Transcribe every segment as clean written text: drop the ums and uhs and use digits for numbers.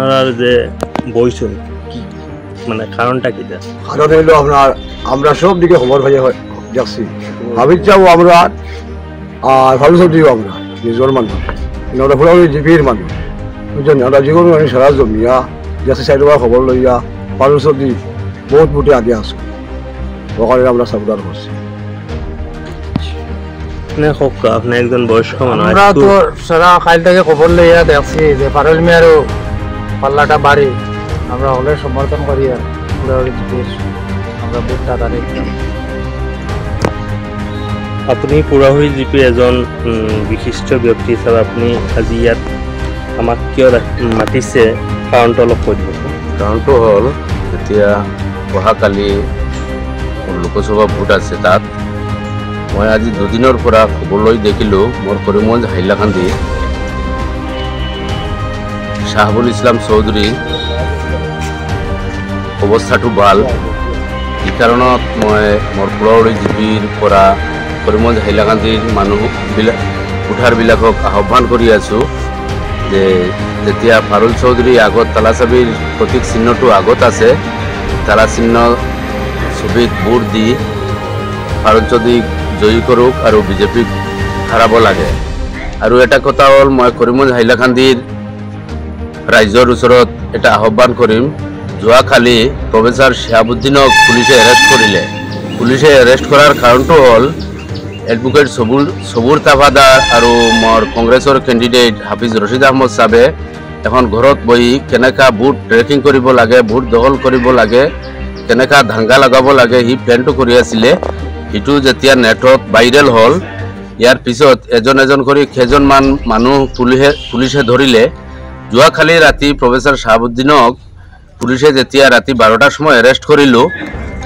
আর যে বইছেন কি মানে কারণটা কি? কারণ হইলো আপনার আমরা সব দিকে খবর হয়ে দেখছি হাবিজ যাবো আমরা আর ভালো সব দিও আমরা নিজের মানুষ আমরা পুরো জিপির মানুষ বুঝছেন আমরা যেগুলো মানুষ সারা জমিয়া যাচ্ছে সাইডবার খবর লইয়া ভালো সব দি বহুত বুটে আগে আসো ওখানে আমরা সাবধান করছি। আপনি একজন বয়স্ক মানুষ, আমরা তো সারা খাইল থেকে খবর লইয়া দেখছি যে পারুল মিয়ারও পাল্লাটা বাড়ি আমরা হলে সমর্থন করি আর আমরা বুটটা দাঁড়িয়ে আপুনি পুৰাহৈ জিপি এজন বিশিষ্ট ব্যক্তি হিচাপে আপুনি আজি ইয়াত আমাক কিয় মাতিছে কাৰণটো অলপ কৈ দিব। কাৰণটো হ'ল এতিয়া অহাকালি লোকসভা ভোট আছে, তাত মই আজি দুদিনৰ পৰা খবৰ লৈ দেখিলোঁ মোৰ কৰিমগঞ্জ হাইলাকান্দি শাহাবুল ইছলাম চৌধুৰী অৱস্থাটো ভাল। এই কাৰণত মই মোৰ পুৰাহৈ জিপিৰ পৰা কৰিমগঞ্জ হাইলাকান্দিৰ মানুহবিলাক ভোটাৰবিলাকক আহ্বান কৰি আছোঁ যে যেতিয়া ফাৰুল চৌধুৰী আগত তালাচাবিৰ প্ৰতীক চিহ্নটো আগত আছে, তালা চিহ্ন ছবিত ভোট দি ফাৰুল চৌধুৰীক জয়ী কৰক আৰু বিজেপিক হাৰাব লাগে। আৰু এটা কথা হ'ল মই কৰিমগঞ্জ হাইলাকান্দিৰ ৰাইজৰ ওচৰত এটা আহ্বান কৰিম, যোৱাকালি প্ৰফেচাৰ শ্বাহাবুদ্দিনক পুলিচে এৰেষ্ট কৰিলে। পুলিচে এৰেষ্ট কৰাৰ কাৰণটো হ'ল এডভোকেট সবুৰ তাফাদাৰ আৰু মোৰ কংগ্ৰেছৰ কেণ্ডিডেট হাফিজ ৰছিদ আহমদ চাহাবে এখন ঘৰত বহি কেনেকৈ ভোট ট্ৰেকিং কৰিব লাগে, ভোট দখল কৰিব লাগে, কেনেকৈ দাঙ্গা লগাব লাগে সি প্লেনটো কৰি আছিলে। সিটো যেতিয়া নেটত ভাইৰেল হ'ল, ইয়াৰ পিছত এজন এজন কৰি কেইজনমান মানুহ পুলিচে ধৰিলে। যোৱাকালি ৰাতি প্ৰফেচাৰ শ্বাহাবুদ্দিনক পুলিচে যেতিয়া ৰাতি 12টাৰ সময় এৰেষ্ট কৰিলোঁ,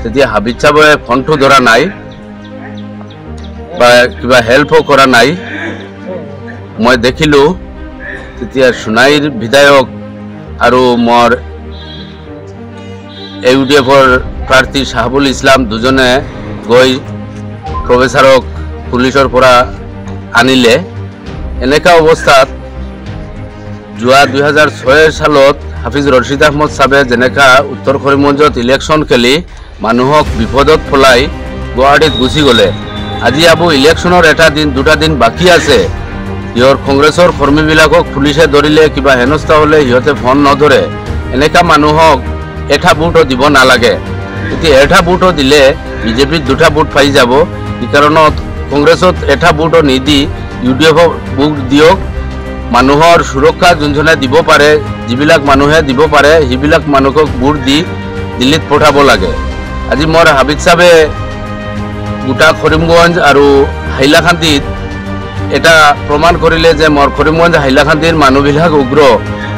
তেতিয়া হাবিজ চাহাবে ফোনটো ধৰা নাই বা কিবা হেল্পো কৰা নাই। মই দেখিলোঁ তেতিয়া সোণাইৰ বিধায়ক আৰু মোৰ ইউডিএফৰ প্ৰাৰ্থী শাহাবুল ইছলাম দুজনে গৈ প্ৰফেচাৰক পুলিচৰ পৰা আনিলে। এনেকুৱা অৱস্থাত যোৱা 2006 সালত হাফিজ ৰছিদ আহমদ চাহাবে যেনেকৈ উত্তৰ কৰিমগঞ্জত ইলেকশ্যন খেলি মানুহক বিপদত পেলাই গুৱাহাটীত গুচি গ'লে, আজি আকৌ ইলেকশ্যনৰ এটা দিন দুটা দিন বাকী আছে, সিহঁৰ কংগ্ৰেছৰ কৰ্মীবিলাকক পুলিচে ধৰিলে, কিবা হেনস্থা হ'লে সিহঁতে ফোন নধৰে। এনেকুৱা মানুহক এটা ভোটো দিব নালাগে। এতিয়া এটা ভোটো দিলে বিজেপিত দুটা ভোট পাই যাব। এই কাৰণত কংগ্ৰেছত এটা ভোটো নিদি ইউডিএফক ভোট দিয়ক। মানুহৰ সুৰক্ষা যোনজনে দিব পাৰে, যিবিলাক মানুহে দিব পাৰে সেইবিলাক মানুহক ভোট দি দিল্লীত পঠাব লাগে। আজি মোৰ হাবিজ চাহাবে গোটা কৰিমগঞ্জ আৰু হাইলাকান্দিত এটা প্ৰমাণ কৰিলে যে মোৰ কৰিমগঞ্জ হাইলাকান্দিৰ মানুহবিলাক উগ্ৰ।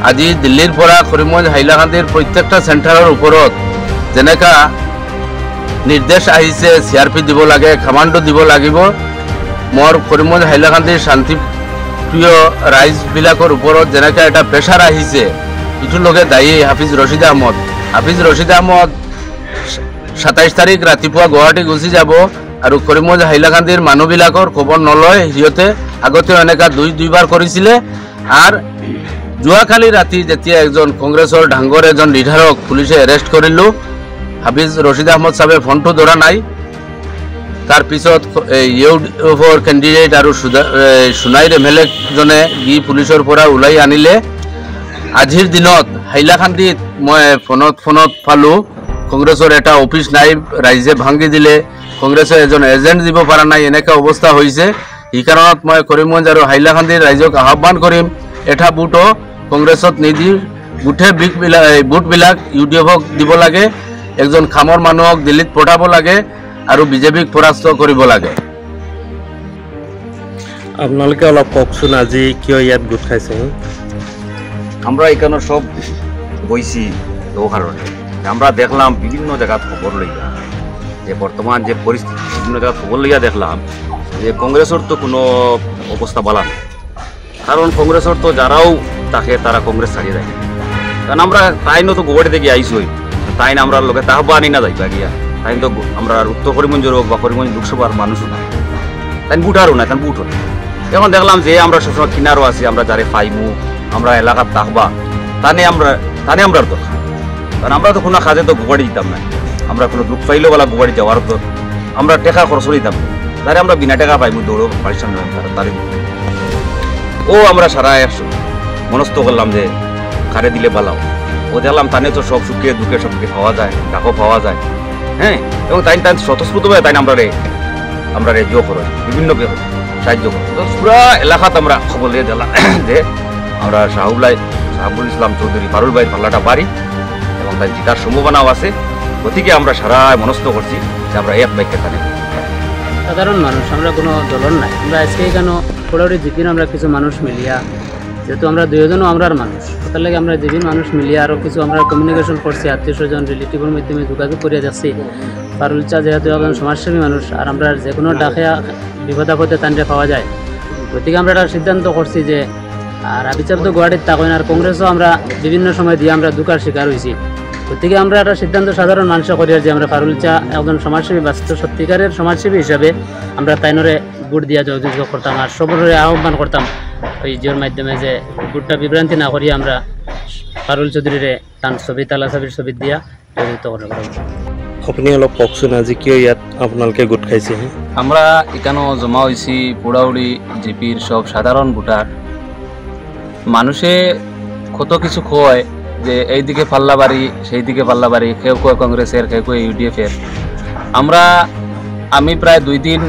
আজি দিল্লীৰ পৰা কৰিমগঞ্জ হাইলাকান্দিৰ প্ৰত্যেকটা চেণ্টাৰৰ ওপৰত যেনেকৈ নিৰ্দেশ আহিছে CRP দিব লাগে, কামাণ্ডো দিব লাগিব, মোৰ কৰিমগঞ্জ হাইলাকান্দিৰ শান্তিপ্ৰিয় ৰাইজবিলাকৰ ওপৰত যেনেকৈ এটা প্ৰেছাৰ আহিছে, ইটোৰ লগে দায়ী হাফিজ ৰছিদ আহমদ। হাফিজ ৰছিদ আহমদ 27 তাৰিখ ৰাতিপুৱা গুৱাহাটী গুচি যাব আৰু কৰিমগঞ্জ হাইলাকান্দিৰ মানুহবিলাকৰ খবৰ নলয়। সিহঁতে আগতেও এনেকুৱা দুইবাৰ কৰিছিলে। আৰু যোৱাকালি ৰাতি যেতিয়া এজন কংগ্ৰেছৰ ডাঙৰ এজন লিডাৰক পুলিচে এৰেষ্ট কৰিলোঁ, হাফিজ ৰছিদ আহমদ চাহাবে ফোনটো ধৰা নাই। তাৰপিছত ইউডিএফৰ কেণ্ডিডেট আৰু সোণাইৰ MLA জনে গি পুলিচৰ পৰা ওলাই আনিলে। আজিৰ দিনত হাইলাকান্দিত মই ফোনত পালোঁ কংগ্ৰেছৰ এটা অফিচ নাই, ৰাইজে ভাঙি দিলে, কংগ্ৰেছে এজন এজেণ্ট দিব পৰা নাই, এনেকুৱা অৱস্থা হৈছে। এই কাৰণত মই কৰিমগঞ্জ আৰু হাইলাকান্দিৰ ৰাইজক আহ্বান কৰিম, এটা ভোটো কংগ্ৰেছত নিদি গোটেই ভোটবিলাক ইউডিএফক দিব লাগে, একজন খামৰ মানুহক দিল্লীত পঠাব লাগে আৰু বিজেপিক পৰাস্ত কৰিব লাগে। আপোনালোকে অলপ কওকচোন আজি কিয় ইয়াত গোট খাইছে? আমরা এখানে সব বইছি ও কারণে আমরা দেখলাম বিভিন্ন জায়গায় খবর লইয়া যে বর্তমান যে পরিস্থিতি, বিভিন্ন জায়গায় খবর লইয়া দেখলাম যে কংগ্রেসের তো কোনো অবস্থা বলা নেই। কারণ কংগ্রেসের তো যারাও থাকে তারা কংগ্রেস ছাড়িয়ে যায়। কারণ আমরা তাইনও তো গোয়াটি থেকে আইসই, তাই না আমরা লোকে তাহবা আনি না যাইবা গিয়া, তাই তো আমরা উত্তর করিমগঞ্জের হোক বা করিমগঞ্জ লোকসভার মানুষও না, তাই বুটারও না, তাই বুটও না। এখন দেখলাম যে আমরা সবসময় কিনারও আছি, আমরা যারে পাইমু আমরা এলাকার তাহবা তানে আমরা দরকার, কারণ আমরা তো কোনো কাজে তো গোবাড়ি দিতাম না, আমরা কোনো দুঃখ পাইলেও বলা গোবাড়ি যাওয়ার তো আমরা টেকা খরচ দিতাম না, তারে আমরা বিনা টাকা পাইব দৌড়ো বাড়ির সামনে তারে ও আমরা সারা একশো মনস্থ করলাম যে কারে দিলে বালাও, ও দেখলাম তানে তো সব সুখে দুঃখে সবকে পাওয়া যায়, টাকাও পাওয়া যায়, হ্যাঁ, এবং তাই স্বতঃস্ফূর্তভাবে তাই আমরা রে জো করো বিভিন্ন সাহায্য করো। তো পুরা এলাকাত আমরা খবর দিয়ে দিলাম যে আমরা সাহাবুল ইসলাম চৌধুরী ফারুল ভাই পাল্লাটা বাড়ি এবং তাই জিতার সম্ভাবনাও আছে, গতিকে আমরা সারা মনস্থ করছি যে আমরা এক বাইকে তানে সাধারণ মানুষ, আমরা কোনো দলন নাই। আমরা আজকে এখানে পুরোপুরি জিপির আমরা কিছু মানুষ মিলিয়া, যেহেতু আমরা দুইজনও আমরার মানুষ, তার লাগে আমরা জিপির মানুষ মিলিয়া আরও কিছু আমরা কমিউনিকেশন করছি, আত্মীয় স্বজন রিলেটিভের মাধ্যমে যোগাযোগ করিয়া যাচ্ছি। ফারুল চা যেহেতু একজন সমাজসেবী মানুষ, আর আমরা যে কোনো ডাকে বিপদ আপদে তান্ডে পাওয়া যায়, গতিকে আমরা একটা সিদ্ধান্ত করছি যে আর আবিচার তো গুয়াহাটির থাকেন, আর কংগ্রেসও আমরা বিভিন্ন সময় দিয়ে আমরা দুঃখার শিকার হয়েছি, গতিকে আমরা একটা সিদ্ধান্ত সাধারণ মানুষ করিয়ার যে আমরা ফারুল চা একজন সমাজসেবী বাস্তব সত্যিকারের সমাজসেবী হিসাবে আমরা তাইনরে ভোট দিয়া যোগাযোগ করতাম, আর সবরে আহ্বান করতাম ওই জিওর মাধ্যমে যে ভোটটা বিভ্রান্তি না করিয়া আমরা ফারুল চৌধুরীরে তান ছবি তালা ছবির ছবি দিয়া জড়িত করতে পারব। আপুনি অলপ কওকচোন আজি কিয় ইয়াত আপোনালোকে গোট খাইছে? আমরা এখানেও জমা হয়েছি পুরাউড়ি জিপির সব সাধারণ ভোটার। মানুষে কত কিছু কয় যে এইদিকে পাল্লাবাড়ি সেই দিকে পাল্লাবাড়ি, কেউ কয় কংগ্রেসের, কেউ কয় ইউডিএফের। আমি প্রায় 2 দিন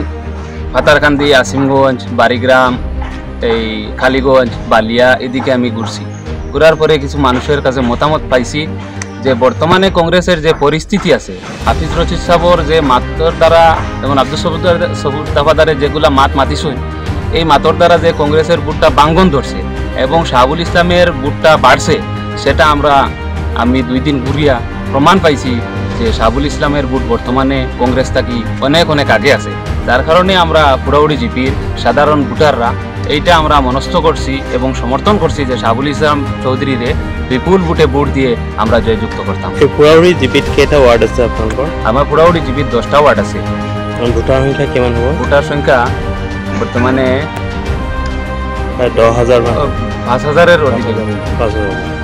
পাতারকান্দি, আসিমগঞ্জ, বাড়িগ্রাম, এই খালিগঞ্জ, বালিয়া এদিকে আমি ঘুরছি। ঘুরার পরে কিছু মানুষের কাছে মতামত পাইছি যে বর্তমানে কংগ্রেসের যে পরিস্থিতি আছে, হাফিজ রশিদ সাহর যে মাতর দ্বারা, যেমন আব্দুল সবুর দাফাদারে যেগুলা মাতিছই, এই মাতর দ্বারা যে কংগ্রেসের বুটটা বাঙ্গন ধরছে এবং শাহাবুল ইসলামের বুটটা বাড়ছে, সেটা আমি 2 দিন ঘুরিয়া প্রমাণ পাইছি যে শাহাবুল ইসলামের বুট বর্তমানে কংগ্রেস থাকি অনেক আগে আছে। যার কারণে আমরা পুরাউড়ি জিপির সাধারণ ভোটাররা এইটা আমরা মনস্থ করছি এবং সমর্থন করছি যে শাহাবুল ইসলাম চৌধুরীরে বিপুল ভোটে ভোট দিয়ে আমরা জয়যুক্ত করতাম। পুরাউড়ি জিপিত কেইটা ওয়ার্ড আছে আপোনালোকৰ? আমাৰ পুৰাউড়ি জিপিত 10টা ওয়াৰ্ড আছে। ভোটাৰ সংখ্যা কিমান হ'ব? ভোটাৰ সংখ্যা বৰ্তমানে প্ৰায় 10,000 5,000-এৰ অধিক। 5,000।